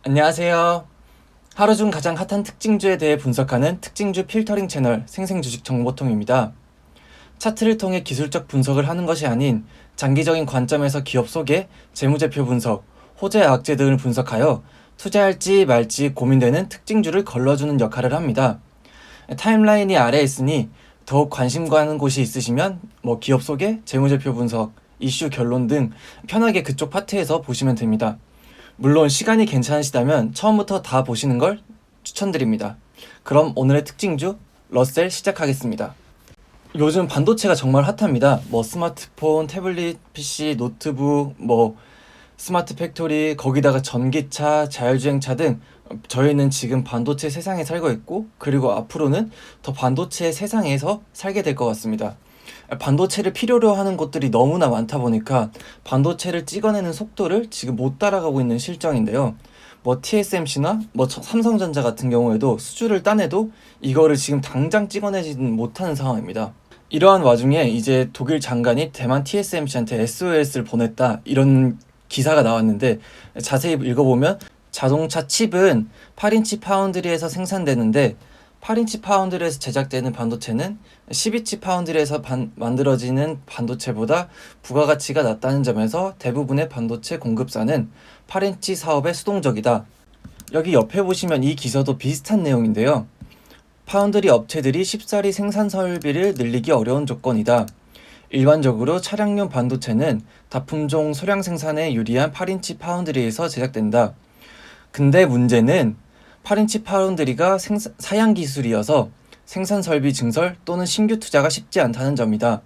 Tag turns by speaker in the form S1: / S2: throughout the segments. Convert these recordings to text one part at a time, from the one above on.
S1: 안녕하세요. 하루 중 가장 핫한 특징주에 대해 분석하는 특징주 필터링 채널 생생주식 정보통입니다. 차트를 통해 기술적 분석을 하는 것이 아닌 장기적인 관점에서 기업 속의 재무제표 분석, 호재 악재 등을 분석하여 투자할지 말지 고민되는 특징주를 걸러주는 역할을 합니다. 타임라인이 아래에 있으니 더욱 관심 가는 곳이 있으시면 기업 속의 재무제표 분석, 이슈 결론 등 편하게 그쪽 파트에서 보시면 됩니다. 물론 시간이 괜찮으시다면 처음부터 다 보시는 걸 추천드립니다. 그럼 오늘의 특징주 러셀 시작하겠습니다. 요즘 반도체가 정말 핫합니다. 스마트폰, 태블릿, PC, 노트북, 스마트 팩토리, 거기다가 전기차, 자율주행차 등 저희는 지금 반도체 세상에 살고 있고, 그리고 앞으로는 더 반도체 세상에서 살게 될 것 같습니다. 반도체를 필요로 하는 것들이 너무나 많다 보니까 반도체를 찍어내는 속도를 지금 못 따라가고 있는 실정인데요. TSMC나 삼성전자 같은 경우에도 수주를 따내도 이거를 지금 당장 찍어내지는 못하는 상황입니다. 이러한 와중에 이제 독일 장관이 대만 TSMC한테 SOS를 보냈다, 이런 기사가 나왔는데, 자세히 읽어보면 자동차 칩은 8인치 파운드리에서 생산되는데 8인치 파운드리에서 제작되는 반도체는 12인치 파운드리에서 만들어지는 반도체보다 부가가치가 낮다는 점에서 대부분의 반도체 공급사는 8인치 사업에 수동적이다. 여기 옆에 보시면 이 기사도 비슷한 내용인데요. 파운드리 업체들이 쉽사리 생산 설비를 늘리기 어려운 조건이다. 일반적으로 차량용 반도체는 다품종 소량 생산에 유리한 8인치 파운드리에서 제작된다. 근데 문제는 8인치 파운드리가 사양 기술이어서 생산 설비 증설 또는 신규 투자가 쉽지 않다는 점이다.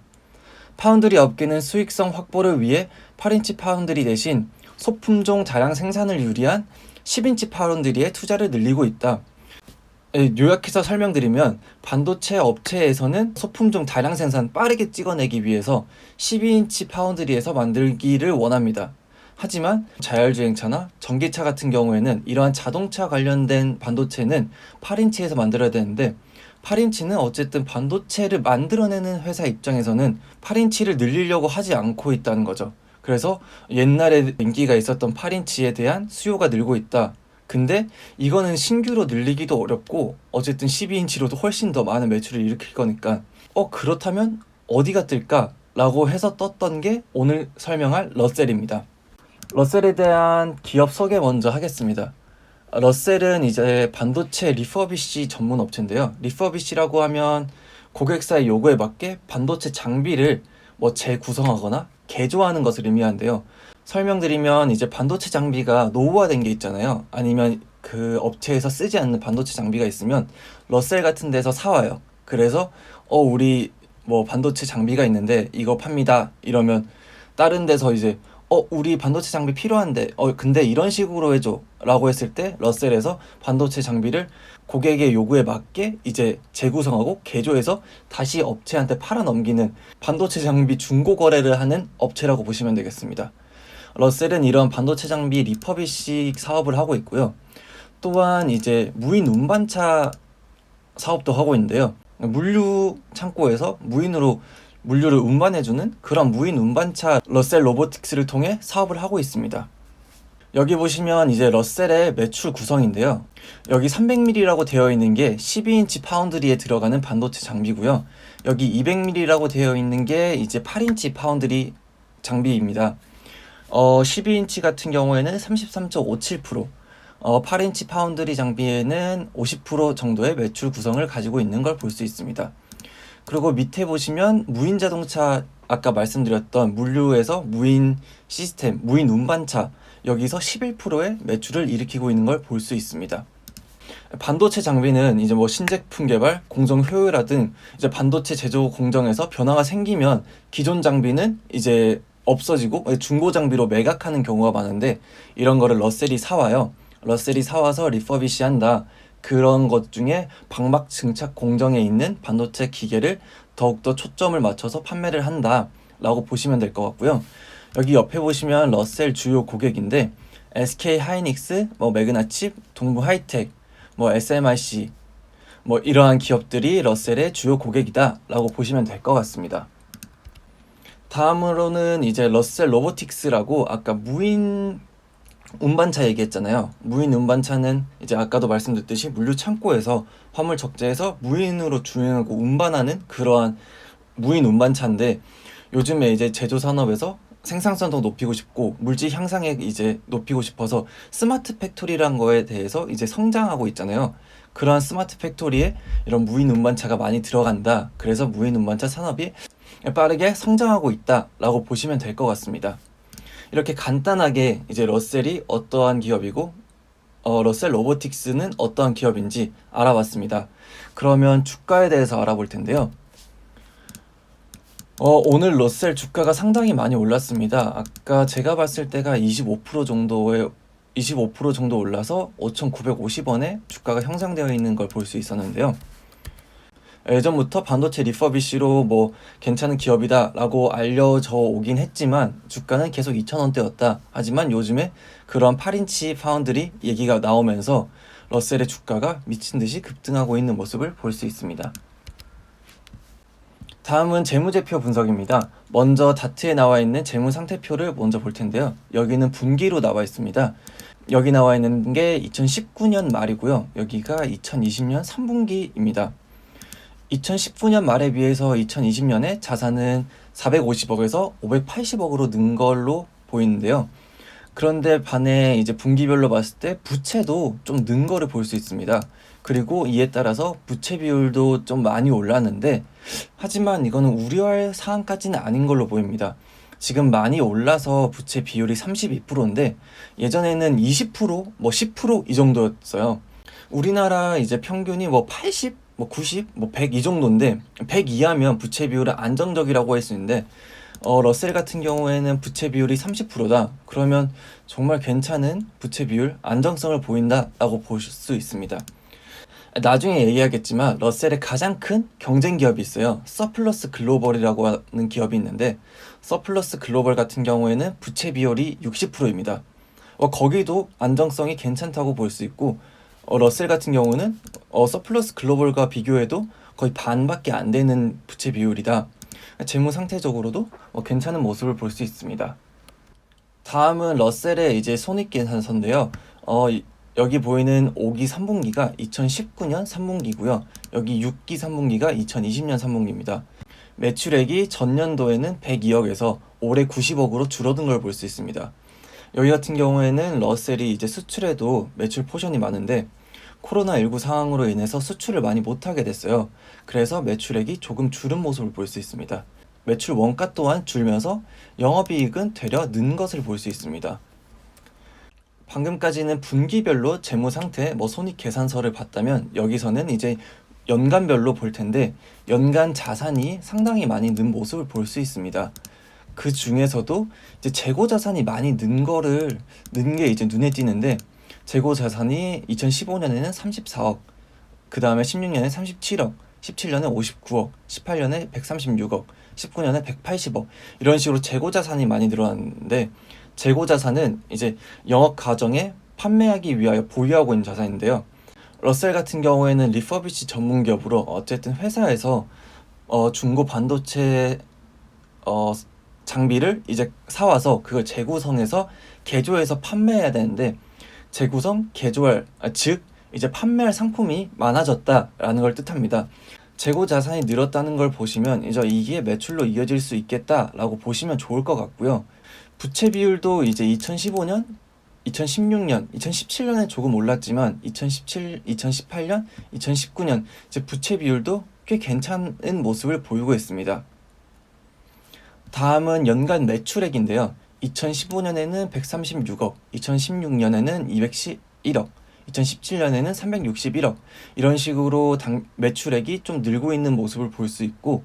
S1: 파운드리 업계는 수익성 확보를 위해 8인치 파운드리 대신 소품종 다량 생산을 유리한 10인치 파운드리에 투자를 늘리고 있다. 요약해서 설명드리면 반도체 업체에서는 소품종 다량 생산 빠르게 찍어내기 위해서 12인치 파운드리에서 만들기를 원합니다. 하지만 자율주행차나 전기차 같은 경우에는 이러한 자동차 관련된 반도체는 8인치에서 만들어야 되는데, 8인치는 어쨌든 반도체를 만들어내는 회사 입장에서는 8인치를 늘리려고 하지 않고 있다는 거죠. 그래서 옛날에 인기가 있었던 8인치에 대한 수요가 늘고 있다. 근데 이거는 신규로 늘리기도 어렵고 어쨌든 12인치로도 훨씬 더 많은 매출을 일으킬 거니까 그렇다면 어디가 뜰까? 라고 해서 떴던 게 오늘 설명할 러셀입니다. 러셀에 대한 기업 소개 먼저 하겠습니다. 러셀은 이제 반도체 리퍼비시 전문 업체인데요. 리퍼비시라고 하면 고객사의 요구에 맞게 반도체 장비를 재구성하거나 개조하는 것을 의미하는데요. 설명드리면 이제 반도체 장비가 노후화된 게 있잖아요. 아니면 그 업체에서 쓰지 않는 반도체 장비가 있으면 러셀 같은 데서 사와요. 그래서 우리 반도체 장비가 있는데 이거 팝니다, 이러면 다른 데서 이제 우리 반도체 장비 필요한데 근데 이런 식으로 해줘 라고 했을 때 러셀에서 반도체 장비를 고객의 요구에 맞게 이제 재구성하고 개조해서 다시 업체한테 팔아 넘기는 반도체 장비 중고 거래를 하는 업체라고 보시면 되겠습니다. 러셀은 이런 반도체 장비 리퍼비시 사업을 하고 있고요. 또한 이제 무인 운반차 사업도 하고 있는데요. 물류 창고에서 무인으로 물류를 운반해주는 그런 무인 운반차 러셀 로보틱스를 통해 사업을 하고 있습니다. 여기 보시면 이제 러셀의 매출 구성인데요. 여기 300mm라고 되어 있는 게 12인치 파운드리에 들어가는 반도체 장비고요. 여기 200mm라고 되어 있는 게 이제 8인치 파운드리 장비입니다. 12인치 같은 경우에는 33.57%, 8인치 파운드리 장비에는 50% 정도의 매출 구성을 가지고 있는 걸 볼 수 있습니다. 그리고 밑에 보시면 무인 자동차, 아까 말씀드렸던 물류에서 무인 시스템, 무인 운반차, 여기서 11%의 매출을 일으키고 있는 걸 볼 수 있습니다. 반도체 장비는 이제 신제품 개발, 공정 효율화 등 이제 반도체 제조 공정에서 변화가 생기면 기존 장비는 이제 없어지고 중고 장비로 매각하는 경우가 많은데, 이런 거를 러셀이 사와요. 러셀이 사와서 리퍼비시 한다. 그런 것 중에 방막 증착 공정에 있는 반도체 기계를 더욱더 초점을 맞춰서 판매를 한다 라고 보시면 될 것 같고요. 여기 옆에 보시면 러셀 주요 고객인데 SK 하이닉스, 매그나칩, 동부 하이텍, SMIC, 이러한 기업들이 러셀의 주요 고객이다 라고 보시면 될 것 같습니다. 다음으로는 이제 러셀 로보틱스라고 아까 무인 운반차 얘기했잖아요. 무인 운반차는 이제 아까도 말씀드렸듯이 물류 창고에서 화물 적재해서 무인으로 주행하고 운반하는 그러한 무인 운반차인데, 요즘에 이제 제조 산업에서 생산성도 높이고 싶고 물질 향상에 이제 높이고 싶어서 스마트 팩토리란 거에 대해서 이제 성장하고 있잖아요. 그러한 스마트 팩토리에 이런 무인 운반차가 많이 들어간다. 그래서 무인 운반차 산업이 빠르게 성장하고 있다라고 보시면 될 것 같습니다. 이렇게 간단하게 이제 러셀이 어떠한 기업이고 러셀 로보틱스는 어떠한 기업인지 알아봤습니다. 그러면 주가에 대해서 알아볼 텐데요. 오늘 러셀 주가가 상당히 많이 올랐습니다. 아까 제가 봤을 때가 25% 정도 올라서 5,950원에 주가가 형성되어 있는 걸 볼 수 있었는데요. 예전부터 반도체 리퍼비쉬로 뭐 괜찮은 기업이다 라고 알려져 오긴 했지만 주가는 계속 2,000원대였다. 하지만 요즘에 그런 8인치 파운드리 얘기가 나오면서 러셀의 주가가 미친 듯이 급등하고 있는 모습을 볼 수 있습니다. 다음은 재무제표 분석입니다. 먼저 다트에 나와 있는 재무상태표를 먼저 볼 텐데요. 여기는 분기로 나와 있습니다. 여기 나와 있는 게 2019년 말이고요. 여기가 2020년 3분기입니다. 2019년 말에 비해서 2020년에 자산은 450억에서 580억으로 는 걸로 보이는데요. 그런데 반해 이제 분기별로 봤을 때 부채도 좀 는 거를 볼 수 있습니다. 그리고 이에 따라서 부채 비율도 좀 많이 올랐는데, 하지만 이거는 우려할 사항까지는 아닌 걸로 보입니다. 지금 많이 올라서 부채 비율이 32%인데 예전에는 20%, 뭐 10% 이 정도였어요. 우리나라 이제 평균이 뭐 80, 뭐 90, 뭐 100 이 정도인데 100 이하면 부채 비율은 안정적이라고 할 수 있는데 러셀 같은 경우에는 부채 비율이 30%다. 그러면 정말 괜찮은 부채 비율, 안정성을 보인다라고 보실 수 있습니다. 나중에 얘기하겠지만 러셀의 가장 큰 경쟁 기업이 있어요. 서플러스 글로벌이라고 하는 기업이 있는데 서플러스 글로벌 같은 경우에는 부채 비율이 60%입니다. 거기도 안정성이 괜찮다고 볼 수 있고 러셀 같은 경우는 서플러스 글로벌과 비교해도 거의 반밖에 안 되는 부채 비율이다. 재무 상태적으로도 괜찮은 모습을 볼 수 있습니다. 다음은 러셀의 이제 손익계산서인데요. 여기 보이는 5기 3분기가 2019년 3분기고요. 여기 6기 3분기가 2020년 3분기입니다. 매출액이 전년도에는 102억에서 올해 90억으로 줄어든 걸 볼 수 있습니다. 여기 같은 경우에는 러셀이 이제 수출에도 매출 포션이 많은데 코로나19 상황으로 인해서 수출을 많이 못하게 됐어요. 그래서 매출액이 조금 줄은 모습을 볼 수 있습니다. 매출 원가 또한 줄면서 영업이익은 되려 는 것을 볼 수 있습니다. 방금까지는 분기별로 재무 상태, 손익 계산서를 봤다면 여기서는 이제 연간별로 볼 텐데 연간 자산이 상당히 많이 는 모습을 볼 수 있습니다. 그 중에서도 이제 재고 자산이 많이 는 게 이제 눈에 띄는데 재고 자산이 2015년에는 34억, 그 다음에 16년에 37억, 17년에 59억, 18년에 136억, 19년에 180억 이런 식으로 재고 자산이 많이 늘어났는데 재고 자산은 이제 영업 과정에 판매하기 위하여 보유하고 있는 자산인데요. 러셀 같은 경우에는 리퍼비시 전문 기업으로 어쨌든 회사에서 중고 반도체 장비를 이제 사와서 그걸 재구성해서 개조해서 판매해야 되는데 재구성, 개조할, 즉 이제 판매할 상품이 많아졌다라는 걸 뜻합니다. 재고 자산이 늘었다는 걸 보시면 이제 이게 매출로 이어질 수 있겠다라고 보시면 좋을 것 같고요. 부채 비율도 이제 2015년, 2016년, 2017년에 조금 올랐지만 2017, 2018년, 2019년 이제 부채 비율도 꽤 괜찮은 모습을 보이고 있습니다. 다음은 연간 매출액인데요. 2015년에는 136억, 2016년에는 211억, 2017년에는 361억 이런 식으로 매출액이 좀 늘고 있는 모습을 볼 수 있고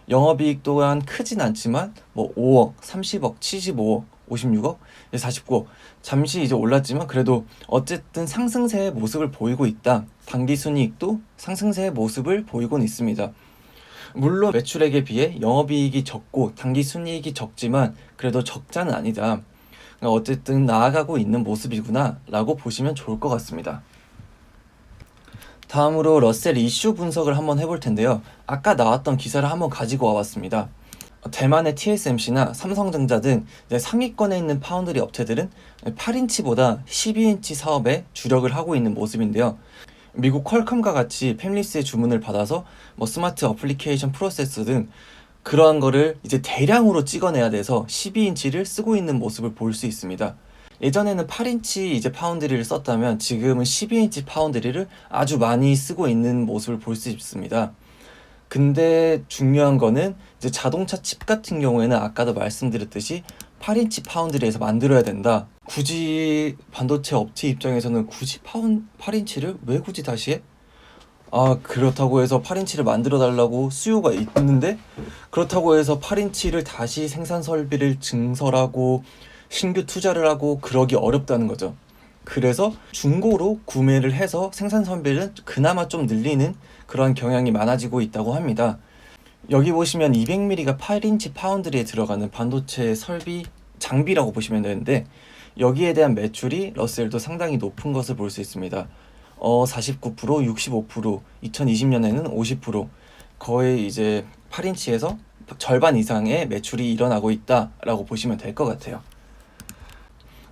S1: 영업이익 또한 크진 않지만 5억, 30억, 75억, 56억, 49억 잠시 이제 올랐지만 그래도 어쨌든 상승세의 모습을 보이고 있다. 당기순이익도 상승세의 모습을 보이곤 있습니다. 물론 매출액에 비해 영업이익이 적고 당기순이익이 적지만 그래도 적자는 아니다. 어쨌든 나아가고 있는 모습이구나 라고 보시면 좋을 것 같습니다. 다음으로 러셀 이슈 분석을 한번 해볼 텐데요. 아까 나왔던 기사를 한번 가지고 와봤습니다. 대만의 TSMC나 삼성전자 등 이제 상위권에 있는 파운드리 업체들은 8인치보다 12인치 사업에 주력을 하고 있는 모습인데요. 미국 퀄컴과 같이 팹리스의 주문을 받아서 뭐 스마트 어플리케이션 프로세서 등 그러한 거를 이제 대량으로 찍어내야 돼서 12인치를 쓰고 있는 모습을 볼 수 있습니다. 예전에는 8인치 이제 파운드리를 썼다면 지금은 12인치 파운드리를 아주 많이 쓰고 있는 모습을 볼 수 있습니다. 근데 중요한 거는 이제 자동차 칩 같은 경우에는 아까도 말씀드렸듯이 8인치 파운드리에서 만들어야 된다. 굳이 반도체 업체 입장에서는 굳이 8인치를 왜 굳이 다시 해? 그렇다고 해서 8인치를 만들어 달라고 수요가 있는데 그렇다고 해서 8인치를 다시 생산 설비를 증설하고 신규 투자를 하고 그러기 어렵다는 거죠. 그래서 중고로 구매를 해서 생산 설비를 그나마 좀 늘리는 그런 경향이 많아지고 있다고 합니다. 여기 보시면 200mm가 8인치 파운드리에 들어가는 반도체 설비 장비라고 보시면 되는데 여기에 대한 매출이 러셀도 상당히 높은 것을 볼 수 있습니다. 49%, 65%, 2020년에는 50%, 거의 이제 8인치에서 절반 이상의 매출이 일어나고 있다라고 보시면 될 것 같아요.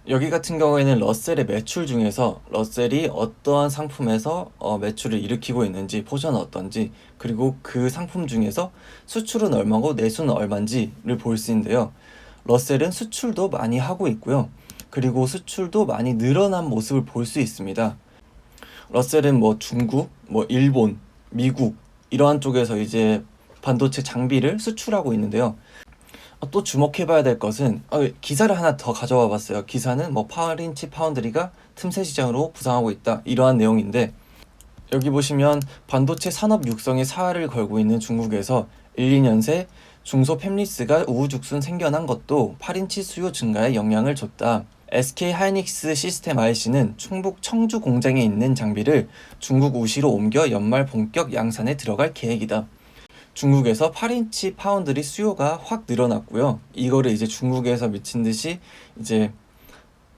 S1: 여기 같은 경우에는 러셀의 매출 중에서 러셀이 어떠한 상품에서 매출을 일으키고 있는지, 포션은 어떤지, 그리고 그 상품 중에서 수출은 얼마고 내수는 얼마인지를 볼 수 있는데요. 러셀은 수출도 많이 하고 있고요. 그리고 수출도 많이 늘어난 모습을 볼 수 있습니다. 러셀은 뭐 중국, 뭐 일본, 미국 이러한 쪽에서 이제 반도체 장비를 수출하고 있는데요. 또 주목해봐야 될 것은 기사를 하나 더 가져와 봤어요. 기사는 뭐 8인치 파운드리가 틈새 시장으로 부상하고 있다 이러한 내용인데 여기 보시면 반도체 산업 육성에 사활을 걸고 있는 중국에서 1, 2년 새 중소 팹리스가 우후죽순 생겨난 것도 8인치 수요 증가에 영향을 줬다. SK 하이닉스 시스템 IC는 충북 청주 공장에 있는 장비를 중국 우시로 옮겨 연말 본격 양산에 들어갈 계획이다. 중국에서 8인치 파운드리 수요가 확 늘어났고요. 이거를 이제 중국에서 미친 듯이 이제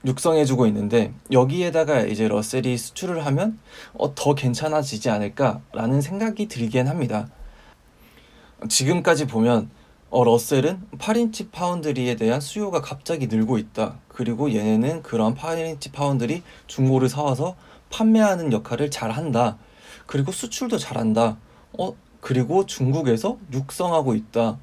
S1: 육성해주고 있는데 여기에다가 이제 러셀이 수출을 하면 더 괜찮아지지 않을까라는 생각이 들긴 합니다. 지금까지 보면 러셀은 8인치 파운드리에 대한 수요가 갑자기 늘고 있다. 그리고 얘네는 그런 8인치 파운드리 중고를 사와서 판매하는 역할을 잘 한다. 그리고 수출도 잘한다. 그리고 중국에서 육성하고 있다.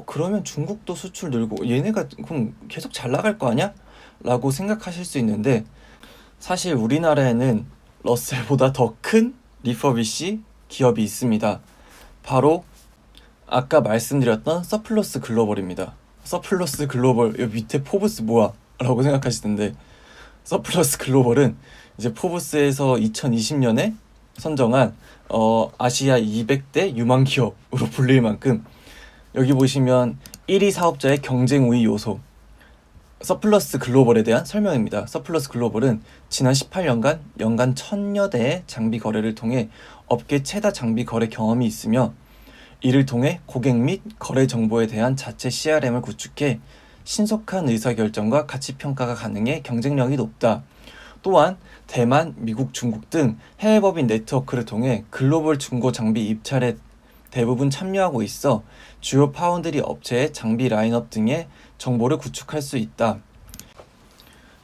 S1: 그러면 중국도 수출 늘고 얘네가 그럼 계속 잘 나갈 거 아니야? 라고 생각하실 수 있는데 사실 우리나라에는 러셀보다 더 큰 리퍼비시 기업이 있습니다. 바로 아까 말씀드렸던 서플러스 글로벌입니다. 서플러스 글로벌 여기 밑에 포브스 뭐야? 라고 생각하시던데 서플러스 글로벌은 이제 포브스에서 2020년에 선정한 아시아 200대 유망 기업으로 불릴 만큼 여기 보시면 1위 사업자의 경쟁 우위 요소 서플러스 글로벌에 대한 설명입니다. 서플러스 글로벌은 지난 18년간 연간 1000여 대의 장비 거래를 통해 업계 최다 장비 거래 경험이 있으며 이를 통해 고객 및 거래 정보에 대한 자체 CRM을 구축해 신속한 의사결정과 가치평가가 가능해 경쟁력이 높다. 또한 대만, 미국, 중국 등 해외 법인 네트워크를 통해 글로벌 중고 장비 입찰에 대부분 참여하고 있어 주요 파운드리 업체의 장비 라인업 등의 정보를 구축할 수 있다.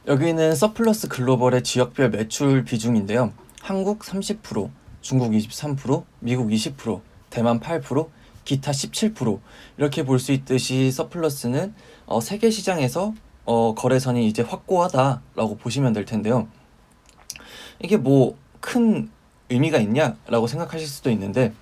S1: 여기는 서플러스 글로벌의 지역별 매출 비중인데요. 한국 30%, 중국 23%, 미국 20%, 대만 8%, 기타 17% 이렇게 볼 수 있듯이 서플러스는 세계 시장에서 거래선이 이제 확고하다라고 보시면 될 텐데요. 이게 뭐 큰 의미가 있냐라고 생각하실 수도 있는데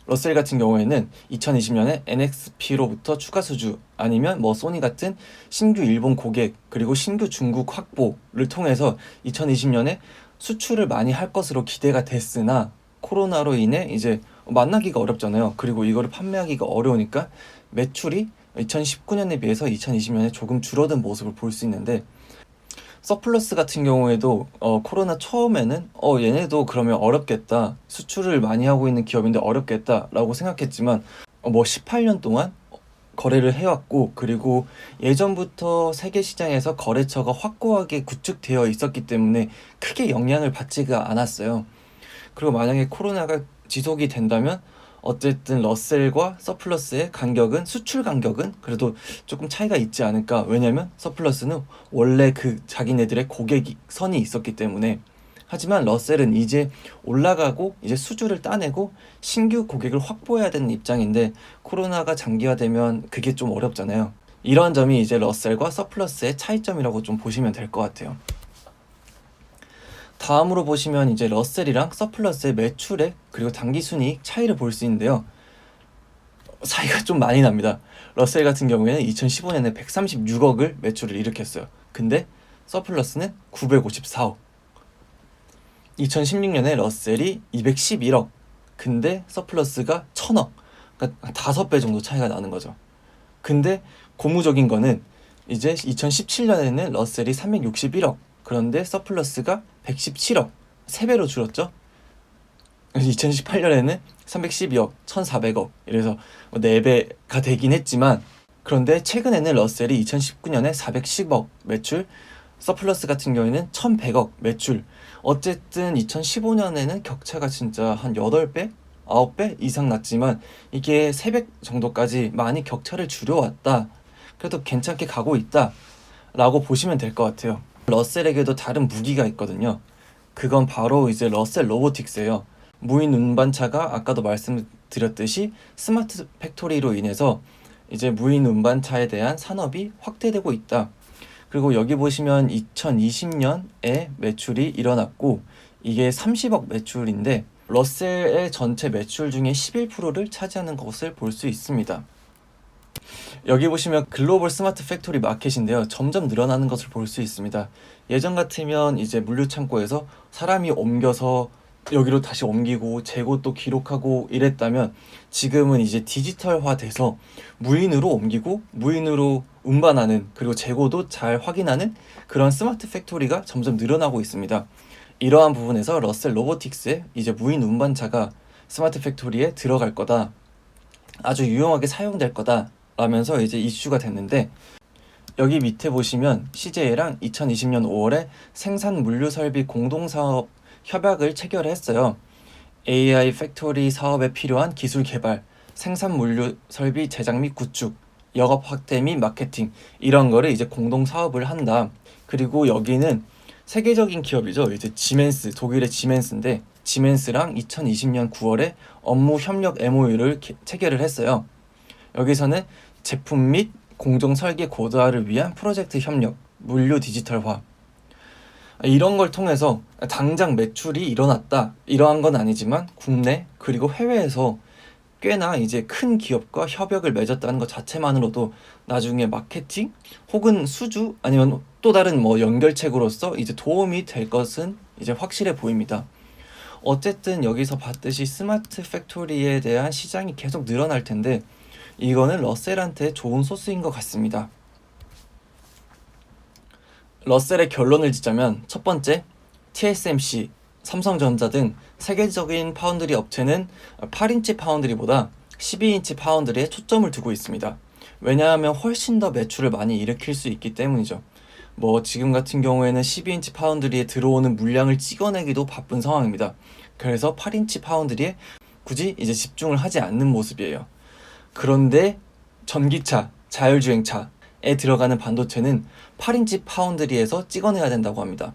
S1: 러셀 같은 경우에는 2020년에 NXP로부터 추가 수주 아니면 뭐 소니 같은 신규 일본 고객 그리고 신규 중국 확보를 통해서 2020년에 수출을 많이 할 것으로 기대가 됐으나 코로나로 인해 이제 만나기가 어렵잖아요. 그리고 이거를 판매하기가 어려우니까 매출이 2019년에 비해서 2020년에 조금 줄어든 모습을 볼 수 있는데 서플러스 같은 경우에도 코로나 처음에는 얘네도 그러면 어렵겠다. 수출을 많이 하고 있는 기업인데 어렵겠다라고 생각했지만 뭐 18년 동안 거래를 해왔고 그리고 예전부터 세계 시장에서 거래처가 확고하게 구축되어 있었기 때문에 크게 영향을 받지가 않았어요. 그리고 만약에 코로나가 지속이 된다면 어쨌든 러셀과 서플러스의 간격은, 수출 간격은 그래도 조금 차이가 있지 않을까. 왜냐면 서플러스는 원래 그 자기네들의 고객선이 있었기 때문에. 하지만 러셀은 이제 올라가고 이제 수주를 따내고 신규 고객을 확보해야 되는 입장인데, 코로나가 장기화되면 그게 좀 어렵잖아요. 이런 점이 이제 러셀과 서플러스의 차이점이라고 좀 보시면 될 것 같아요. 다음으로 보시면 이제 러셀이랑 서플러스의 매출액 그리고 당기순이익 차이를 볼 수 있는데요. 차이가 좀 많이 납니다. 러셀 같은 경우에는 2015년에 136억을 매출을 일으켰어요. 근데 서플러스는 954억. 2016년에 러셀이 211억. 근데 서플러스가 1000억. 그러니까 5배 정도 차이가 나는 거죠. 근데 고무적인 거는 이제 2017년에는 러셀이 361억. 그런데 서플러스가 117억. 3배로 줄었죠. 2018년에는 312억, 1,400억. 이래서 4배가 되긴 했지만, 그런데 최근에는 러셀이 2019년에 410억 매출, 서플러스 같은 경우에는 1,100억 매출. 어쨌든 2015년에는 격차가 진짜 한 8배? 9배 이상 났지만 이게 3배 정도까지 많이 격차를 줄여왔다. 그래도 괜찮게 가고 있다 라고 보시면 될 것 같아요. 러셀에게도 다른 무기가 있거든요. 그건 바로 이제 러셀 로보틱스예요. 무인 운반차가 아까도 말씀드렸듯이 스마트 팩토리로 인해서 이제 무인 운반차에 대한 산업이 확대되고 있다. 그리고 여기 보시면 2020년에 매출이 일어났고 이게 30억 매출인데 러셀의 전체 매출 중에 11%를 차지하는 것을 볼 수 있습니다. 여기 보시면 글로벌 스마트 팩토리 마켓인데요. 점점 늘어나는 것을 볼 수 있습니다. 예전 같으면 이제 물류 창고에서 사람이 옮겨서 여기로 다시 옮기고 재고 또 기록하고 이랬다면, 지금은 이제 디지털화 돼서 무인으로 옮기고 무인으로 운반하는, 그리고 재고도 잘 확인하는 그런 스마트 팩토리가 점점 늘어나고 있습니다. 이러한 부분에서 러셀 로보틱스의 이제 무인 운반차가 스마트 팩토리에 들어갈 거다, 아주 유용하게 사용될 거다 라면서 이제 이슈가 됐는데, 여기 밑에 보시면 CJ랑 2020년 5월에 생산 물류 설비 공동사업 협약을 체결했어요. AI 팩토리 사업에 필요한 기술 개발, 생산 물류 설비 제작 및 구축, 영업 확대 및 마케팅, 이런 거를 이제 공동 사업을 한다. 그리고 여기는 세계적인 기업이죠. 이제 지멘스, 독일의 지멘스인데, 지멘스랑 2020년 9월에 업무 협력 MOU를 체결을 했어요. 여기서는 제품 및 공정 설계 고도화를 위한 프로젝트 협력, 물류 디지털화, 이런 걸 통해서 당장 매출이 일어났다, 이러한 건 아니지만 국내 그리고 해외에서 꽤나 이제 큰 기업과 협약을 맺었다는 것 자체만으로도 나중에 마케팅 혹은 수주 아니면 또 다른 뭐 연결책으로서 이제 도움이 될 것은 이제 확실해 보입니다. 어쨌든 여기서 봤듯이 스마트 팩토리에 대한 시장이 계속 늘어날 텐데, 이거는 러셀한테 좋은 소스인 것 같습니다. 러셀의 결론을 짓자면, 첫 번째, TSMC, 삼성전자 등 세계적인 파운드리 업체는 8인치 파운드리보다 12인치 파운드리에 초점을 두고 있습니다. 왜냐하면 훨씬 더 매출을 많이 일으킬 수 있기 때문이죠. 뭐 지금 같은 경우에는 12인치 파운드리에 들어오는 물량을 찍어내기도 바쁜 상황입니다. 그래서 8인치 파운드리에 굳이 이제 집중을 하지 않는 모습이에요. 그런데 전기차, 자율주행차에 들어가는 반도체는 8인치 파운드리에서 찍어내야 된다고 합니다.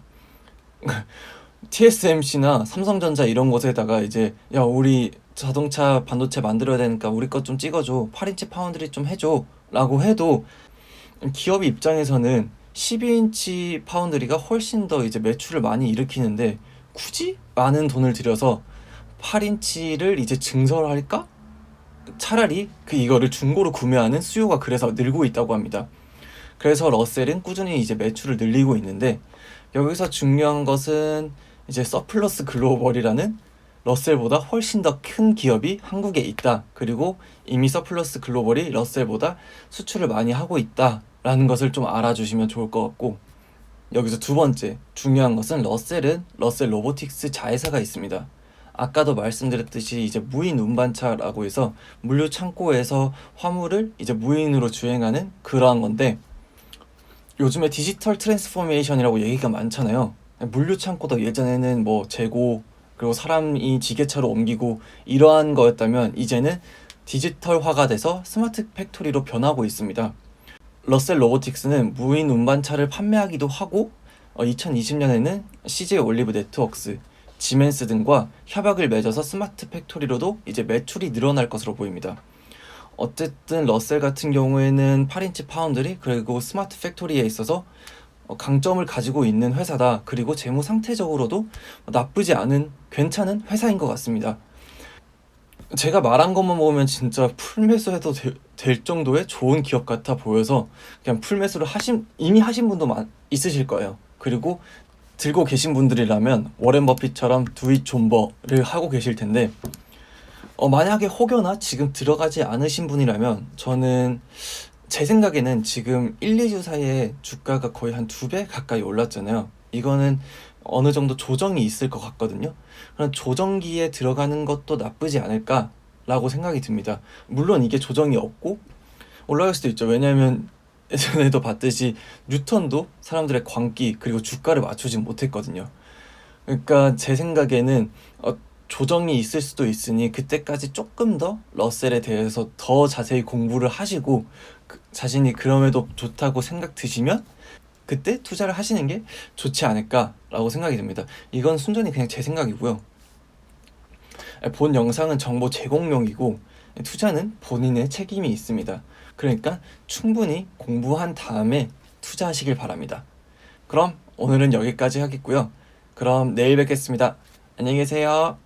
S1: TSMC나 삼성전자 이런 곳에다가 이제 야, 우리 자동차 반도체 만들어야 되니까 우리 것 좀 찍어줘, 8인치 파운드리 좀 해줘 라고 해도 기업 입장에서는 12인치 파운드리가 훨씬 더 이제 매출을 많이 일으키는데 굳이 많은 돈을 들여서 8인치를 이제 증설할까? 차라리 이거를 중고로 구매하는 수요가 그래서 늘고 있다고 합니다. 그래서 러셀은 꾸준히 이제 매출을 늘리고 있는데, 여기서 중요한 것은 이제 서플러스 글로벌이라는 러셀보다 훨씬 더 큰 기업이 한국에 있다. 그리고 이미 서플러스 글로벌이 러셀보다 수출을 많이 하고 있다라는 것을 좀 알아주시면 좋을 것 같고, 여기서 두 번째 중요한 것은 러셀은 러셀 로보틱스 자회사가 있습니다. 아까도 말씀드렸듯이 이제 무인 운반차라고 해서 물류 창고에서 화물을 이제 무인으로 주행하는 그러한 건데, 요즘에 디지털 트랜스포메이션이라고 얘기가 많잖아요. 물류 창고도 예전에는 뭐 재고 그리고 사람이 지게차로 옮기고 이러한 거였다면 이제는 디지털화가 돼서 스마트 팩토리로 변하고 있습니다. 러셀 로보틱스는 무인 운반차를 판매하기도 하고 2020년에는 CJ 올리브 네트워크스, 지멘스 등과 협약을 맺어서 스마트 팩토리로도 이제 매출이 늘어날 것으로 보입니다. 어쨌든 러셀 같은 경우에는 8인치 파운드리 그리고 스마트 팩토리에 있어서 강점을 가지고 있는 회사다. 그리고 재무 상태적으로도 나쁘지 않은 괜찮은 회사인 것 같습니다. 제가 말한 것만 보면 진짜 풀매수해도 될 정도의 좋은 기업 같아 보여서 그냥 풀매수를 이미 하신 분도 있으실 거예요. 그리고 들고 계신 분들이라면 워렌 버핏처럼 두잇 존버를 하고 계실 텐데 만약에 혹여나 지금 들어가지 않으신 분이라면 저는 제 생각에는 지금 1, 2주 사이에 주가가 거의 한 2배 가까이 올랐잖아요. 이거는 어느 정도 조정이 있을 것 같거든요. 그런 조정기에 들어가는 것도 나쁘지 않을까라고 생각이 듭니다. 물론 이게 조정이 없고 올라갈 수도 있죠. 왜냐하면 예전에도 봤듯이 뉴턴도 사람들의 광기 그리고 주가를 맞추진 못했거든요. 그러니까 제 생각에는 조정이 있을 수도 있으니 그때까지 조금 더 러셀에 대해서 더 자세히 공부를 하시고 자신이 그럼에도 좋다고 생각 드시면 그때 투자를 하시는 게 좋지 않을까라고 생각이 듭니다. 이건 순전히 그냥 제 생각이고요. 본 영상은 정보 제공용이고 투자는 본인의 책임이 있습니다. 그러니까 충분히 공부한 다음에 투자하시길 바랍니다. 그럼 오늘은 여기까지 하겠고요. 그럼 내일 뵙겠습니다. 안녕히 계세요.